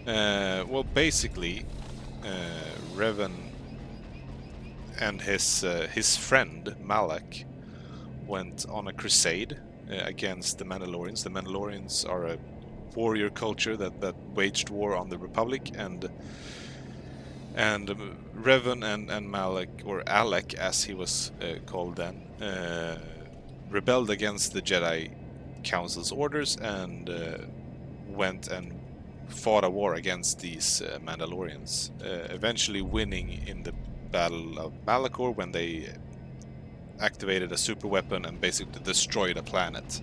Well, basically, Revan and his friend Malak went on a crusade against the Mandalorians. The Mandalorians are a warrior culture that waged war on the Republic, and Revan and Malak, or Alec as he was called then, rebelled against the Jedi Council's orders and went and fought a war against these Mandalorians, eventually winning in the Battle of Malachor when they activated a super weapon and basically destroyed a planet,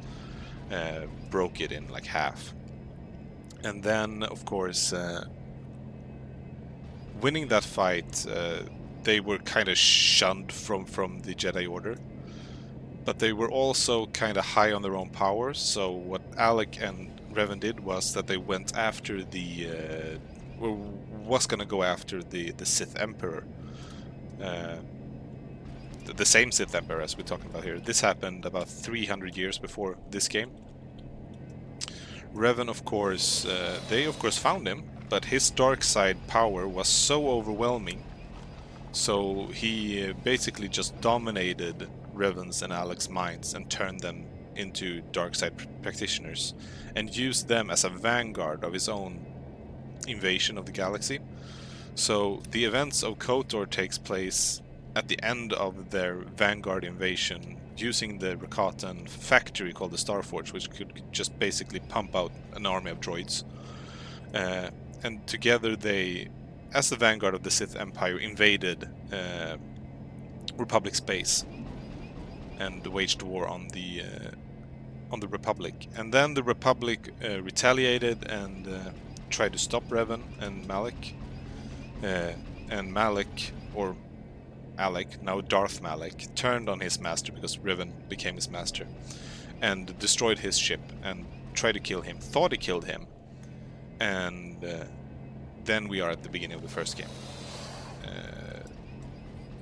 broke it in like half. And then, of course, winning that fight, they were kind of shunned from the Jedi Order, but they were also kind of high on their own power. So what Alec and Revan did was that they went after was going to go after the Sith Emperor, the same Sith Emperor as we're talking about here. This happened about 300 years before this game. Revan, of course, they of course found him, but his dark side power was so overwhelming, so he basically just dominated Revan's and Alec's minds and turned them into dark side practitioners, and used them as a vanguard of his own invasion of the galaxy. So the events of KOTOR takes place at the end of their vanguard invasion, using the Rakatan factory called the Starforge, which could just basically pump out an army of droids. And together they, as the vanguard of the Sith Empire, invaded Republic space and waged war on the Republic. And then the Republic retaliated and tried to stop Revan and Malak. And Malak, or Alec, now Darth Malak, turned on his master because Revan became his master, and destroyed his ship and tried to kill him. Thought he killed him, and then we are at the beginning of the first game.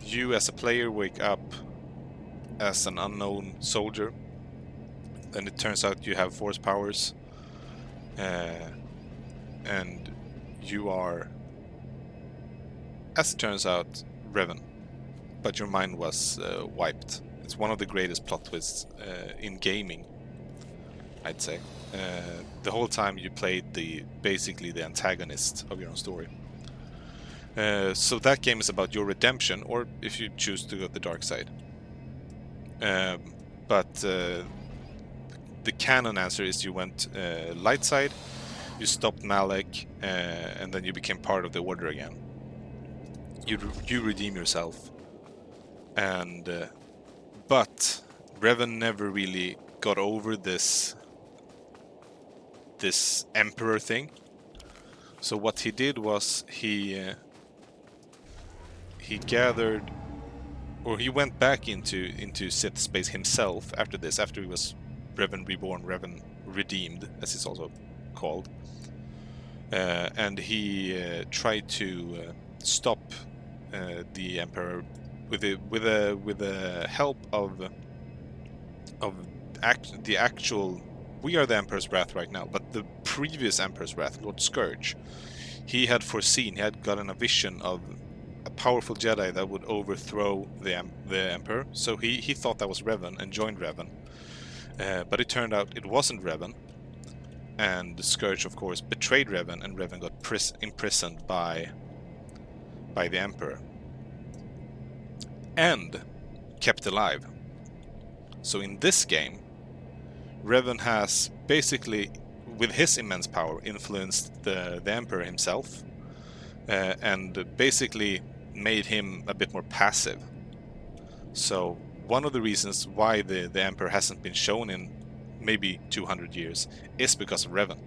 You as a player wake up as an unknown soldier, and it turns out you have force powers, and you are, as it turns out, Revan, but your mind was wiped. It's one of the greatest plot twists in gaming, I'd say. The whole time you played basically the antagonist of your own story. So that game is about your redemption, or if you choose to go the dark side. But the canon answer is you went light side, you stopped Malak, and then you became part of the Order again. You redeem yourself, and but Revan never really got over this Emperor thing. So what he did was he gathered, or he went back into Sith space himself after this, after he was Revan Reborn, Revan Redeemed, as it's also called, and he tried to stop the Emperor with the help of the actual. We are the Emperor's Wrath right now, but the previous Emperor's Wrath, Lord Scourge, he had gotten a vision of a powerful Jedi that would overthrow the Emperor. So he thought that was Revan and joined Revan, but it turned out it wasn't Revan, and the Scourge, of course, betrayed Revan, and Revan got imprisoned by the Emperor and kept alive. So in this game, Revan has basically, with his immense power, influenced the Emperor himself, and basically made him a bit more passive. So one of the reasons why the Emperor hasn't been shown in maybe 200 years is because of Revan.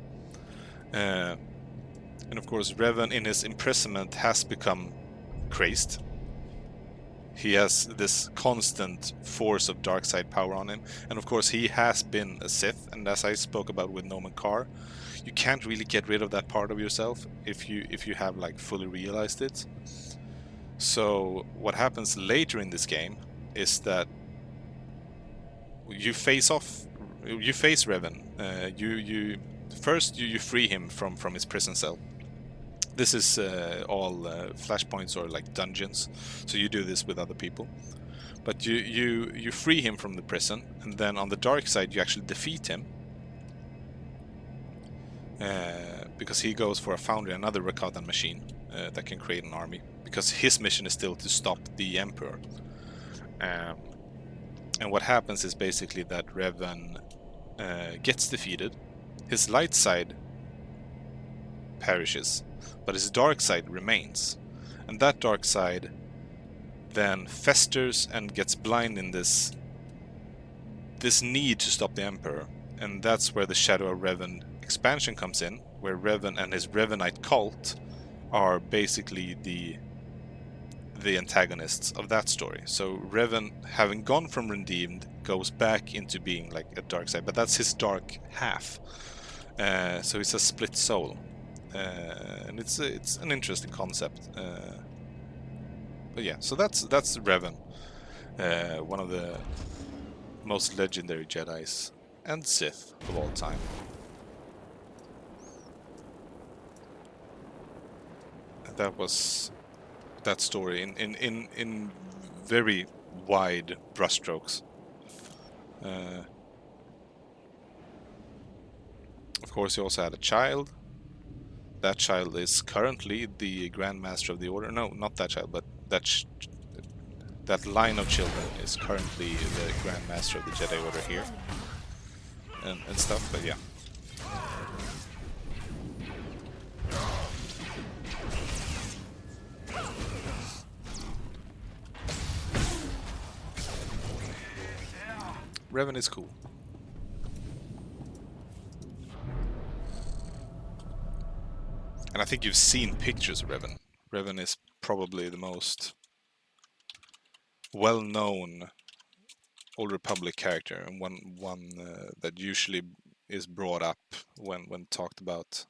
And of course, Revan in his imprisonment has become crazed. He has this constant force of dark side power on him, and of course he has been a Sith, and as I spoke about with Nomen Carr, you can't really get rid of that part of yourself if you have like fully realized it. So what happens later in this game is that you face Revan. You free him from his prison cell, This is all flashpoints or like dungeons, so you do this with other people. But you free him from the prison, and then on the dark side you actually defeat him. Because he goes for a foundry, another Rakatan machine that can create an army. Because his mission is still to stop the Emperor. And what happens is basically that Revan gets defeated. His light side perishes, but his dark side remains. And that dark side then festers and gets blind in this need to stop the Emperor. And that's where the Shadow of Revan expansion comes in, where Revan and his Revanite cult are basically the antagonists of that story. So Revan, having gone from redeemed, goes back into being like a dark side, but that's his dark half. So he's a split soul, and it's an interesting concept. But yeah, so that's Revan, one of the most legendary Jedis and Sith of all time. And that was that story in very wide brushstrokes. Of course, he also had a child. That child is currently the Grand Master of the Order. No, not that child, but that line of children is currently the Grand Master of the Jedi Order here. And stuff, but yeah. Revan is cool. And I think you've seen pictures of Revan. Revan is probably the most well-known Old Republic character, and one that usually is brought up when talked about.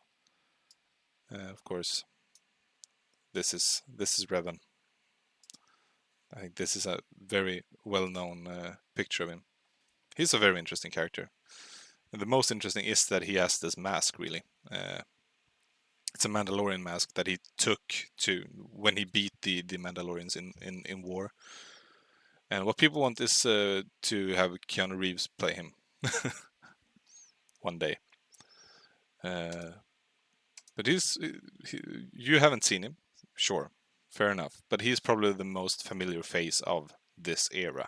Of course, this is Revan. I think this is a very well-known picture of him. He's a very interesting character. And the most interesting is that he has this mask, really. It's a Mandalorian mask that he took to when he beat the Mandalorians in war. And what people want is to have Keanu Reeves play him one day. But you haven't seen him, sure, fair enough. But he's probably the most familiar face of this era.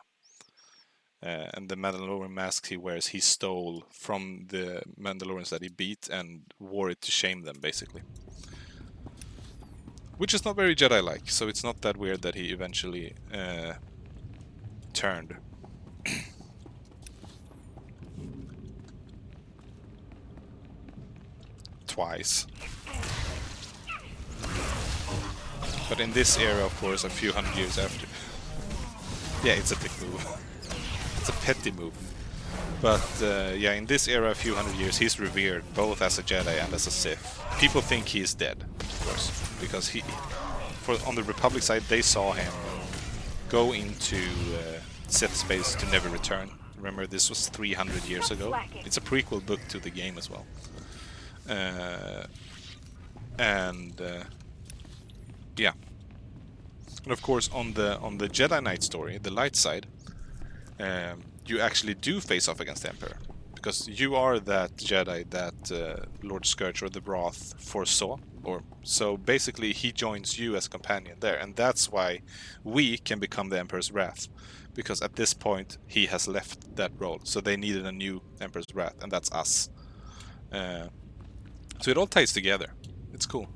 And the Mandalorian mask he wears, he stole from the Mandalorians that he beat and wore it to shame them, basically. Which is not very Jedi-like, so it's not that weird that he eventually turned. Twice. But in this era, of course, a few hundred years after. Yeah, it's a big move. It's a petty move. But yeah, in this era, a few hundred years, he's revered both as a Jedi and as a Sith. People think he's dead, of course, because on the Republic side, they saw him go into Sith space to never return. Remember, this was 300 years ago. It's a prequel book to the game as well. Yeah. And of course, on the Jedi Knight story, the light side, you actually do face off against the Emperor, because you are that Jedi that Lord Scourge or the Wrath foresaw. So basically, he joins you as a companion there, and that's why we can become the Emperor's Wrath, because at this point he has left that role. So they needed a new Emperor's Wrath, and that's us. So it all ties together. It's cool.